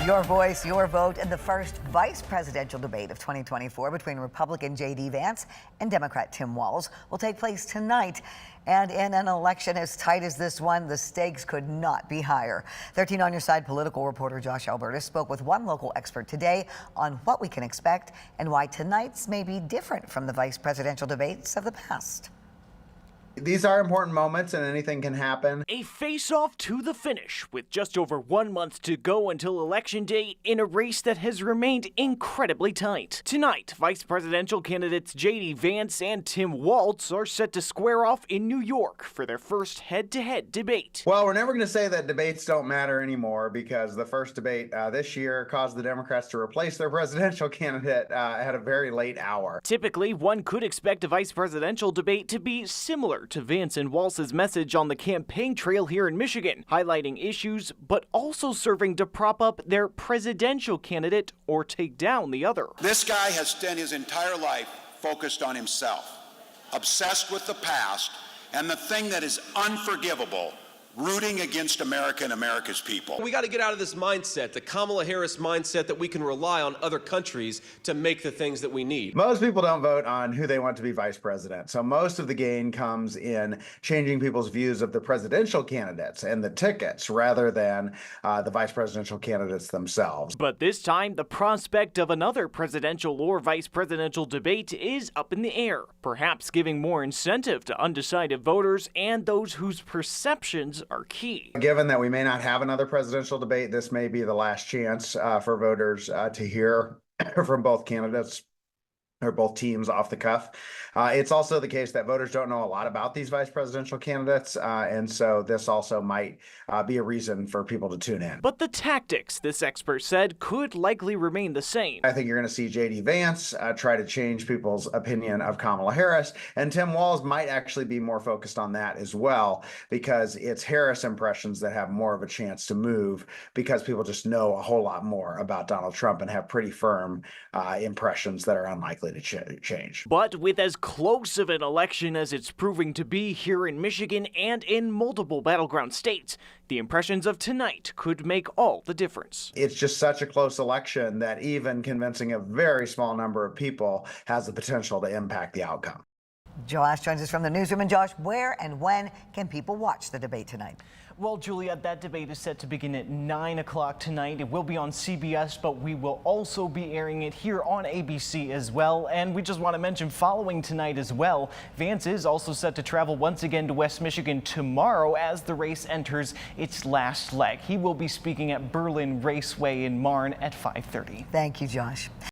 Your voice, your vote in the first vice presidential debate of 2024 between Republican J.D. Vance and Democrat Tim Walz will take place tonight. And in an election as tight as this one, the stakes could not be higher. 13 on Your Side political reporter Josh Albertus spoke with one local expert today on what we can expect and why tonight's may be different from the vice presidential debates of the past. These are important moments and anything can happen. A face-off to the finish with just over 1 month to go until Election Day in a race that has remained incredibly tight. Tonight, vice presidential candidates J.D. Vance and Tim Walz are set to square off in New York for their first head-to-head debate. Well, we're never going to say that debates don't matter anymore because the first debate this year caused the Democrats to replace their presidential candidate at a very late hour. Typically, one could expect a vice presidential debate to be similar to Vance and Walz's message on the campaign trail here in Michigan, highlighting issues but also serving to prop up their presidential candidate or take down the other. This guy has spent his entire life focused on himself, obsessed with the past, and the thing that is unforgivable, rooting against America and America's people. We got to get out of this mindset, the Kamala Harris mindset that we can rely on other countries to make the things that we need. Most people don't vote on who they want to be vice president. So most of the gain comes in changing people's views of the presidential candidates and the tickets rather than the vice presidential candidates themselves. But this time, the prospect of another presidential or vice presidential debate is up in the air, perhaps giving more incentive to undecided voters and those whose perceptions are key. Given that we may not have another presidential debate, this may be the last chance for voters to hear from both candidates or both teams off the cuff. It's also the case that voters don't know a lot about these vice presidential candidates, and so this also might be a reason for people to tune in. But the tactics, this expert said, could likely remain the same. I think you're going to see J.D. Vance try to change people's opinion of Kamala Harris, and Tim Walz might actually be more focused on that as well, because it's Harris impressions that have more of a chance to move because people just know a whole lot more about Donald Trump and have pretty firm impressions that are unlikely to change. But with as close of an election as it's proving to be here in Michigan and in multiple battleground states, the impressions of tonight could make all the difference. It's just such a close election that even convincing a very small number of people has the potential to impact the outcome. Josh joins us from the newsroom. And Josh, where and when can people watch the debate tonight? Well, Julia, that debate is set to begin at 9 o'clock tonight. It will be on CBS, but we will also be airing it here on ABC as well. And we just want to mention, following tonight as well, Vance is also set to travel once again to West Michigan tomorrow as the race enters its last leg. He will be speaking at Berlin Raceway in Marne at 5:30. Thank you, Josh.